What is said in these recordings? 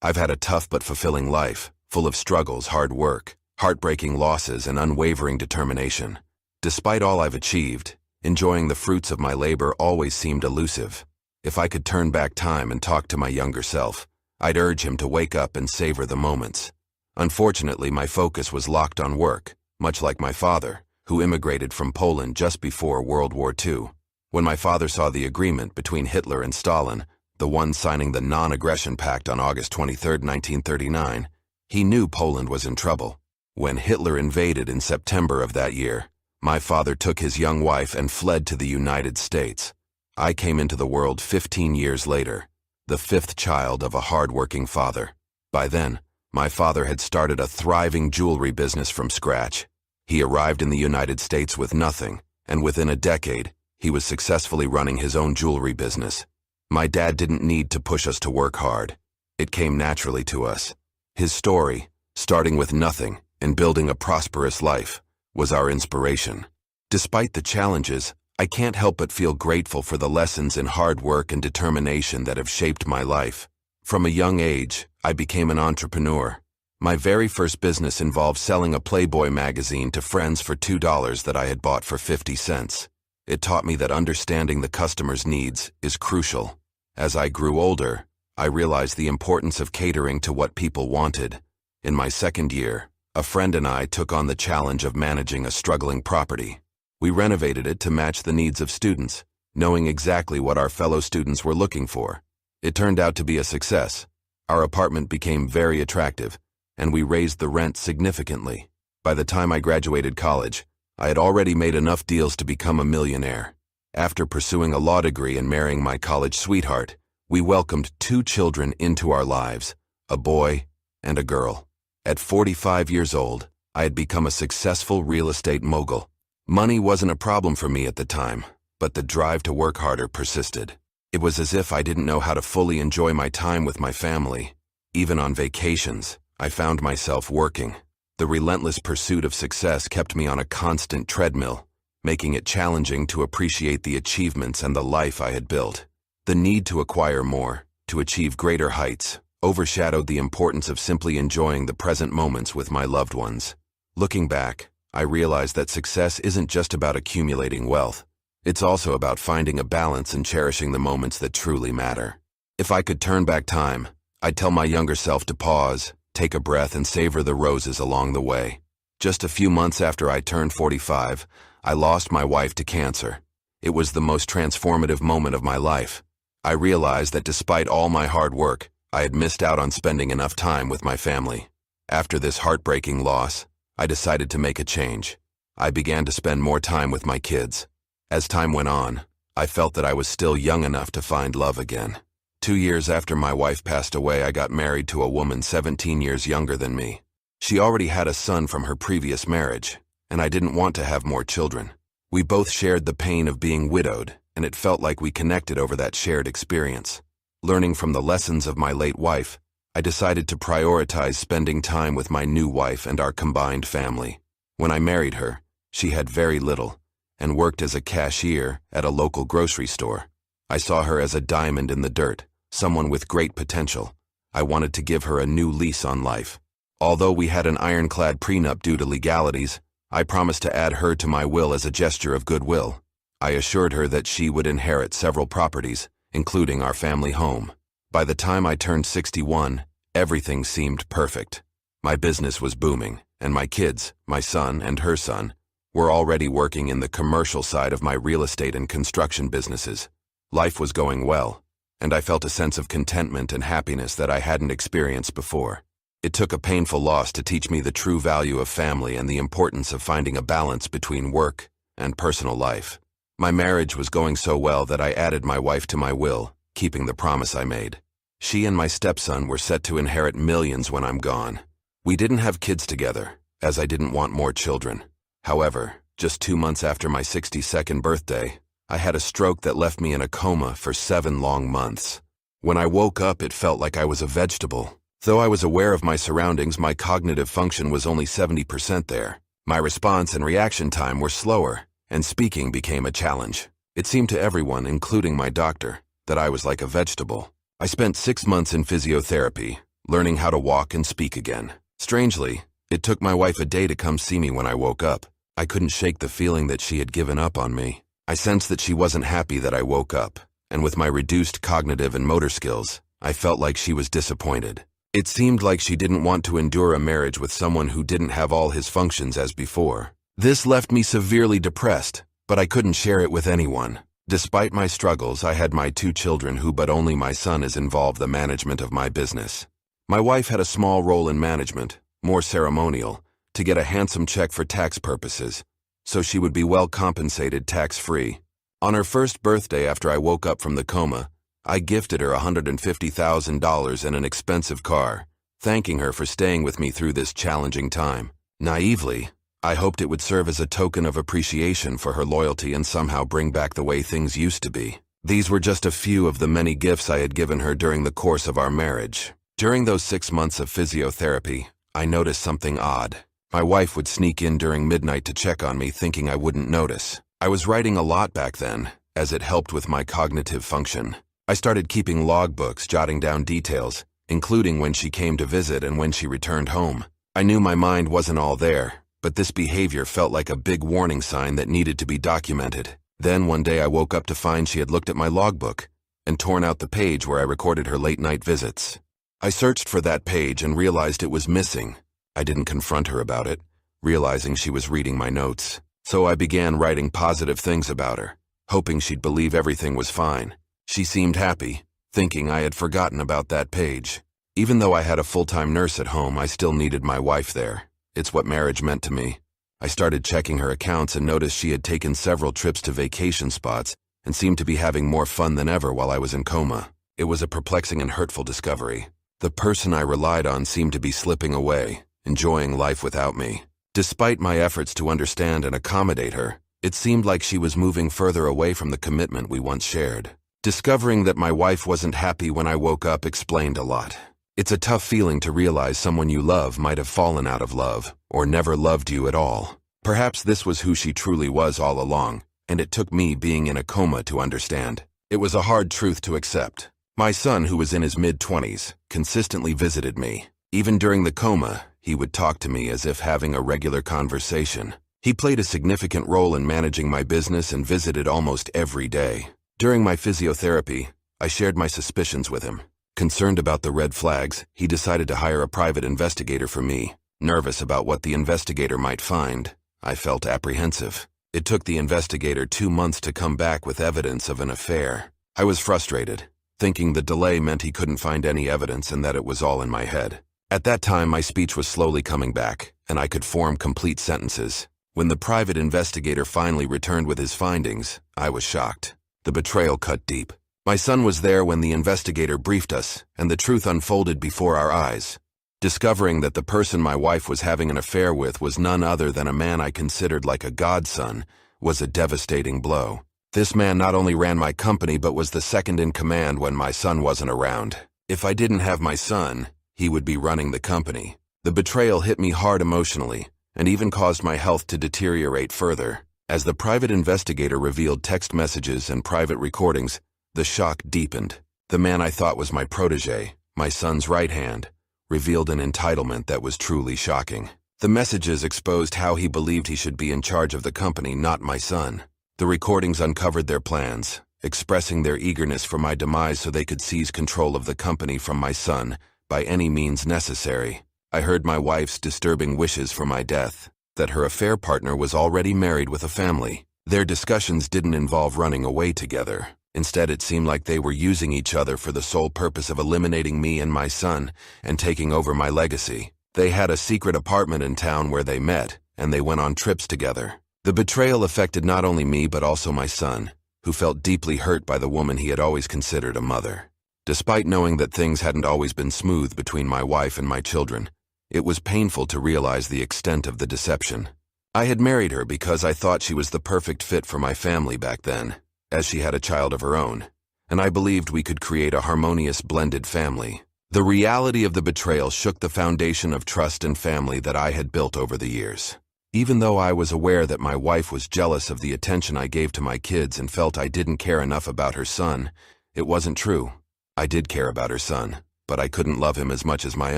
I've had a tough but fulfilling life, full of struggles, hard work, heartbreaking losses, and unwavering determination. Despite all I've achieved, enjoying the fruits of my labor always seemed elusive. If I could turn back time and talk to my younger self, I'd urge him to wake up and savor the moments. Unfortunately, my focus was locked on work, much like my father, who immigrated from Poland just before World War II. When my father saw the agreement between Hitler and Stalin, the one signing the Non-Aggression Pact on August 23, 1939, he knew Poland was in trouble. When Hitler invaded in September of that year, my father took his young wife and fled to the United States. I came into the world 15 years later, the fifth child of a hard-working father. By then, my father had started a thriving jewelry business from scratch. He arrived in the United States with nothing, and within a decade, he was successfully running his own jewelry business. My dad didn't need to push us to work hard. It came naturally to us. His story, starting with nothing and building a prosperous life, was our inspiration. Despite the challenges, I can't help but feel grateful for the lessons in hard work and determination that have shaped my life. From a young age, I became an entrepreneur. My very first business involved selling a Playboy magazine to friends for $2 that I had bought for 50 cents. It taught me that understanding the customer's needs is crucial. As I grew older, I realized the importance of catering to what people wanted. In my second year, a friend and I took on the challenge of managing a struggling property. We renovated it to match the needs of students, knowing exactly what our fellow students were looking for. It turned out to be a success. Our apartment became very attractive, and we raised the rent significantly. By the time I graduated college, I had already made enough deals to become a millionaire. After pursuing a law degree and marrying my college sweetheart, we welcomed 2 children into our lives, a boy and a girl. At 45 years old, I had become a successful real estate mogul. Money wasn't a problem for me at the time, but the drive to work harder persisted. It was as if I didn't know how to fully enjoy my time with my family. Even on vacations, I found myself working. The relentless pursuit of success kept me on a constant treadmill, making it challenging to appreciate the achievements and the life I had built. The need to acquire more, to achieve greater heights, overshadowed the importance of simply enjoying the present moments with my loved ones. Looking back, I realized that success isn't just about accumulating wealth. It's also about finding a balance and cherishing the moments that truly matter. If I could turn back time, I'd tell my younger self to pause, take a breath, and savor the roses along the way. Just a few months after I turned 45, I lost my wife to cancer. It was the most transformative moment of my life. I realized that despite all my hard work, I had missed out on spending enough time with my family. After this heartbreaking loss, I decided to make a change. I began to spend more time with my kids. As time went on, I felt that I was still young enough to find love again. 2 years after my wife passed away, I got married to a woman 17 years younger than me. She already had a son from her previous marriage, and I didn't want to have more children. We both shared the pain of being widowed, and it felt like we connected over that shared experience. Learning from the lessons of my late wife, I decided to prioritize spending time with my new wife and our combined family. When I married her, she had very little, and worked as a cashier at a local grocery store. I saw her as a diamond in the dirt, someone with great potential. I wanted to give her a new lease on life. Although we had an ironclad prenup due to legalities, I promised to add her to my will as a gesture of goodwill. I assured her that she would inherit several properties, including our family home. By the time I turned 61, everything seemed perfect. My business was booming, and my kids, my son and her son, were already working in the commercial side of my real estate and construction businesses. Life was going well, and I felt a sense of contentment and happiness that I hadn't experienced before. It took a painful loss to teach me the true value of family and the importance of finding a balance between work and personal life. My marriage was going so well that I added my wife to my will, keeping the promise I made. She and my stepson were set to inherit millions when I'm gone. We didn't have kids together, as I didn't want more children. However, just 2 months after my 62nd birthday, I had a stroke that left me in a coma for 7 long months. When I woke up, it felt like I was a vegetable. Though I was aware of my surroundings, my cognitive function was only 70% there. My response and reaction time were slower, and speaking became a challenge. It seemed to everyone, including my doctor, that I was like a vegetable. I spent 6 months in physiotherapy, learning how to walk and speak again. Strangely, it took my wife a day to come see me when I woke up. I couldn't shake the feeling that she had given up on me. I sensed that she wasn't happy that I woke up, and with my reduced cognitive and motor skills, I felt like she was disappointed. It seemed like she didn't want to endure a marriage with someone who didn't have all his functions as before. This left me severely depressed, but I couldn't share it with anyone. Despite my struggles, I had my 2 children who but only my son is involved in the management of my business. My wife had a small role in management, more ceremonial, to get a handsome check for tax purposes, so she would be well compensated tax-free. On her first birthday after I woke up from the coma, I gifted her $150,000 and an expensive car, thanking her for staying with me through this challenging time. Naively, I hoped it would serve as a token of appreciation for her loyalty and somehow bring back the way things used to be. These were just a few of the many gifts I had given her during the course of our marriage. During those 6 months of physiotherapy, I noticed something odd. My wife would sneak in during midnight to check on me, thinking I wouldn't notice. I was writing a lot back then, as it helped with my cognitive function. I started keeping logbooks, jotting down details, including when she came to visit and when she returned home. I knew my mind wasn't all there, but this behavior felt like a big warning sign that needed to be documented. Then one day I woke up to find she had looked at my logbook and torn out the page where I recorded her late-night visits. I searched for that page and realized it was missing. I didn't confront her about it, realizing she was reading my notes. So I began writing positive things about her, hoping she'd believe everything was fine. She seemed happy, thinking I had forgotten about that page. Even though I had a full-time nurse at home, I still needed my wife there. It's what marriage meant to me. I started checking her accounts and noticed she had taken several trips to vacation spots and seemed to be having more fun than ever while I was in coma. It was a perplexing and hurtful discovery. The person I relied on seemed to be slipping away, enjoying life without me. Despite my efforts to understand and accommodate her, it seemed like she was moving further away from the commitment we once shared. Discovering that my wife wasn't happy when I woke up explained a lot. It's a tough feeling to realize someone you love might have fallen out of love, or never loved you at all. Perhaps this was who she truly was all along, and it took me being in a coma to understand. It was a hard truth to accept. My son, who was in his mid-20s, consistently visited me. Even during the coma, he would talk to me as if having a regular conversation. He played a significant role in managing my business and visited almost every day. During my physiotherapy, I shared my suspicions with him. Concerned about the red flags, he decided to hire a private investigator for me. Nervous about what the investigator might find, I felt apprehensive. It took the investigator 2 months to come back with evidence of an affair. I was frustrated, thinking the delay meant he couldn't find any evidence and that it was all in my head. At that time, my speech was slowly coming back, and I could form complete sentences. When the private investigator finally returned with his findings, I was shocked. The betrayal cut deep. My son was there when the investigator briefed us, and the truth unfolded before our eyes. Discovering that the person my wife was having an affair with was none other than a man I considered like a godson was a devastating blow. This man not only ran my company but was the second in command when my son wasn't around. If I didn't have my son, he would be running the company. The betrayal hit me hard emotionally, and even caused my health to deteriorate further. As the private investigator revealed text messages and private recordings, the shock deepened. The man I thought was my protege, my son's right hand, revealed an entitlement that was truly shocking. The messages exposed how he believed he should be in charge of the company, not my son. The recordings uncovered their plans, expressing their eagerness for my demise so they could seize control of the company from my son by any means necessary. I heard my wife's disturbing wishes for my death, that her affair partner was already married with a family. Their discussions didn't involve running away together. Instead, it seemed like they were using each other for the sole purpose of eliminating me and my son and taking over my legacy. They had a secret apartment in town where they met, and they went on trips together. The betrayal affected not only me but also my son, who felt deeply hurt by the woman he had always considered a mother. Despite knowing that things hadn't always been smooth between my wife and my children, it was painful to realize the extent of the deception. I had married her because I thought she was the perfect fit for my family back then, as she had a child of her own, and I believed we could create a harmonious blended family. The reality of the betrayal shook the foundation of trust and family that I had built over the years. Even though I was aware that my wife was jealous of the attention I gave to my kids and felt I didn't care enough about her son, it wasn't true. I did care about her son, but I couldn't love him as much as my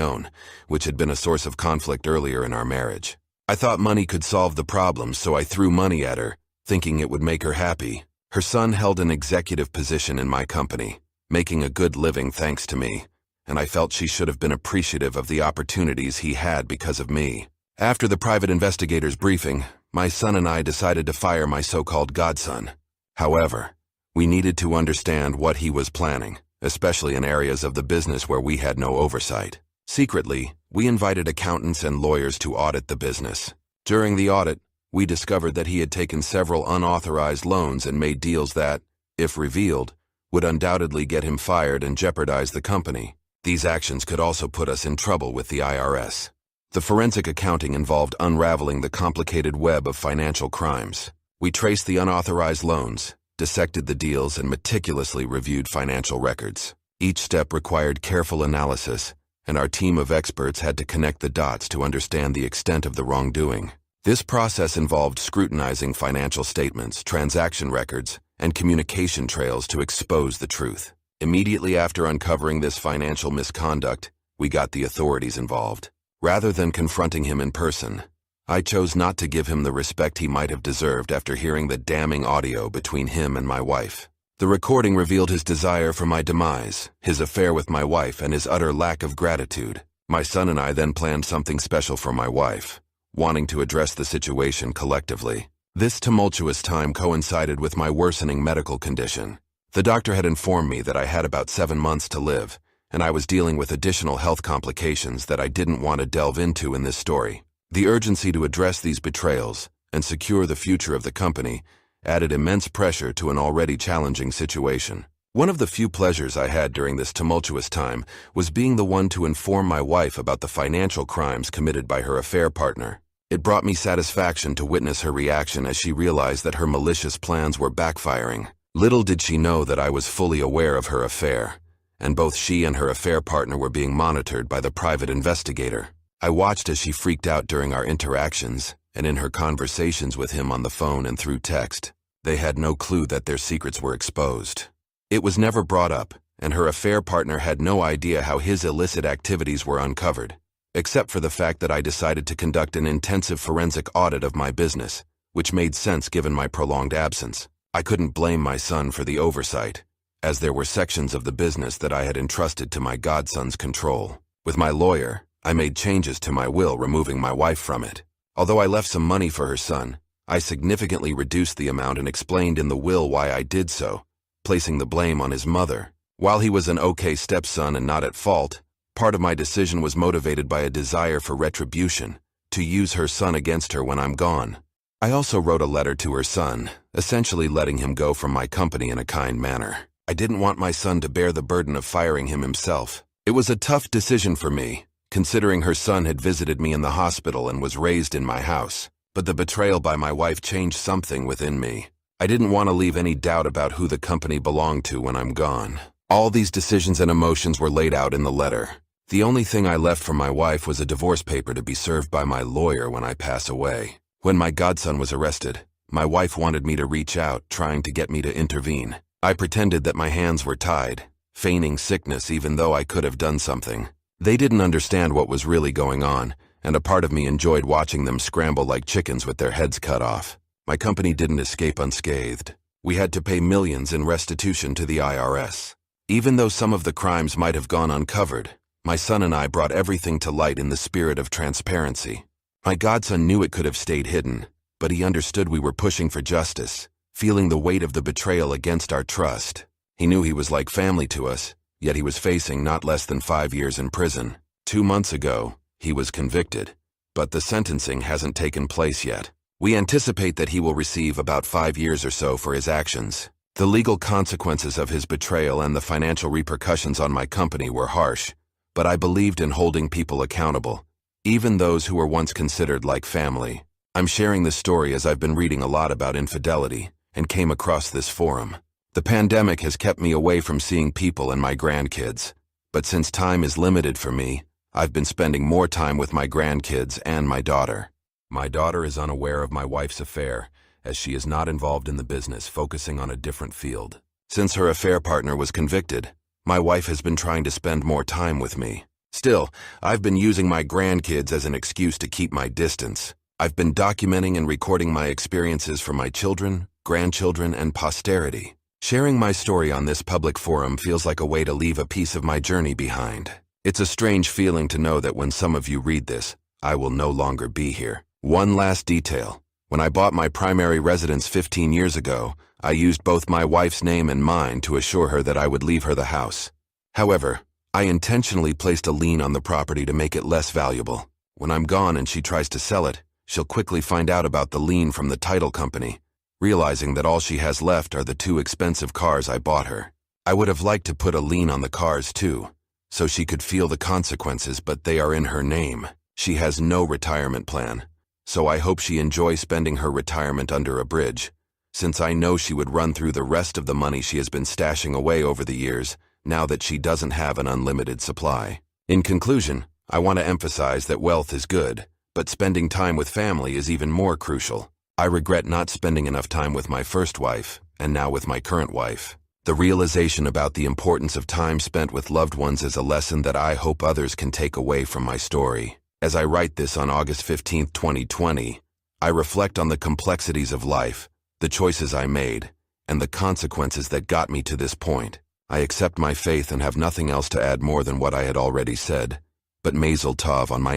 own, which had been a source of conflict earlier in our marriage. I thought money could solve the problem, so I threw money at her, thinking it would make her happy. Her son held an executive position in my company, making a good living thanks to me, and I felt she should have been appreciative of the opportunities he had because of me. After the private investigator's briefing, my son and I decided to fire my so-called godson. However, we needed to understand what he was planning, especially in areas of the business where we had no oversight. Secretly, we invited accountants and lawyers to audit the business. During the audit, we discovered that he had taken several unauthorized loans and made deals that, if revealed, would undoubtedly get him fired and jeopardize the company. These actions could also put us in trouble with the IRS. The forensic accounting involved unraveling the complicated web of financial crimes. We traced the unauthorized loans, dissected the deals, and meticulously reviewed financial records. Each step required careful analysis, and our team of experts had to connect the dots to understand the extent of the wrongdoing. This process involved scrutinizing financial statements, transaction records, and communication trails to expose the truth. Immediately after uncovering this financial misconduct, we got the authorities involved. Rather than confronting him in person, I chose not to give him the respect he might have deserved after hearing the damning audio between him and my wife. The recording revealed his desire for my demise, his affair with my wife, and his utter lack of gratitude. My son and I then planned something special for my wife, wanting to address the situation collectively. This tumultuous time coincided with my worsening medical condition. The doctor had informed me that I had about 7 months to live, and I was dealing with additional health complications that I didn't want to delve into in this story. The urgency to address these betrayals and secure the future of the company added immense pressure to an already challenging situation. One of the few pleasures I had during this tumultuous time was being the one to inform my wife about the financial crimes committed by her affair partner. It brought me satisfaction to witness her reaction as she realized that her malicious plans were backfiring. Little did she know that I was fully aware of her affair, and both she and her affair partner were being monitored by the private investigator. I watched as she freaked out during our interactions and in her conversations with him on the phone and through text. They had no clue that their secrets were exposed. It was never brought up, and her affair partner had no idea how his illicit activities were uncovered, except for the fact that I decided to conduct an intensive forensic audit of my business, which made sense given my prolonged absence. I couldn't blame my son for the oversight, as there were sections of the business that I had entrusted to my godson's control. With my lawyer, I made changes to my will, removing my wife from it. Although I left some money for her son, I significantly reduced the amount and explained in the will why I did so, placing the blame on his mother. While he was an okay stepson and not at fault, part of my decision was motivated by a desire for retribution, to use her son against her when I'm gone. I also wrote a letter to her son, essentially letting him go from my company in a kind manner. I didn't want my son to bear the burden of firing him himself. It was a tough decision for me, considering her son had visited me in the hospital and was raised in my house. But the betrayal by my wife changed something within me. I didn't want to leave any doubt about who the company belonged to when I'm gone. All these decisions and emotions were laid out in the letter. The only thing I left for my wife was a divorce paper to be served by my lawyer when I pass away. When my godson was arrested, my wife wanted me to reach out, trying to get me to intervene. I pretended that my hands were tied, feigning sickness even though I could have done something. They didn't understand what was really going on, and a part of me enjoyed watching them scramble like chickens with their heads cut off. My company didn't escape unscathed. We had to pay millions in restitution to the IRS. Even though some of the crimes might have gone uncovered, my son and I brought everything to light in the spirit of transparency. My godson knew it could have stayed hidden, but he understood we were pushing for justice, feeling the weight of the betrayal against our trust. He knew he was like family to us, yet he was facing not less than 5 years in prison. 2 months ago, he was convicted, but the sentencing hasn't taken place yet. We anticipate that he will receive about 5 years or so for his actions. The legal consequences of his betrayal and the financial repercussions on my company were harsh, but I believed in holding people accountable, even those who were once considered like family. I'm sharing this story as I've been reading a lot about infidelity and came across this forum. The pandemic has kept me away from seeing people and my grandkids, but since time is limited for me, I've been spending more time with my grandkids and my daughter. My daughter is unaware of my wife's affair, as she is not involved in the business, focusing on a different field. Since her affair partner was convicted, My wife has been trying to spend more time with me. Still, I've been using my grandkids as an excuse to keep my distance. I've been documenting and recording my experiences for my children, grandchildren, and posterity. Sharing my story on this public forum feels like a way to leave a piece of my journey behind. It's a strange feeling to know that when some of you read this, I will no longer be here. One last detail. When I bought my primary residence 15 years ago, I used both my wife's name and mine to assure her that I would leave her the house. However, I intentionally placed a lien on the property to make it less valuable. When I'm gone and she tries to sell it, she'll quickly find out about the lien from the title company, realizing that all she has left are the 2 expensive cars I bought her. I would have liked to put a lien on the cars too, so she could feel the consequences, but they are in her name. She has no retirement plan, so I hope she enjoys spending her retirement under a bridge, since I know she would run through the rest of the money she has been stashing away over the years, now that she doesn't have an unlimited supply. In conclusion, I want to emphasize that wealth is good, but spending time with family is even more crucial. I regret not spending enough time with my first wife, and now with my current wife. The realization about the importance of time spent with loved ones is a lesson that I hope others can take away from my story. As I write this on August 15, 2020, I reflect on the complexities of life, the choices I made, and the consequences that got me to this point. I accept my faith and have nothing else to add more than what I had already said, but Mazel Tov on my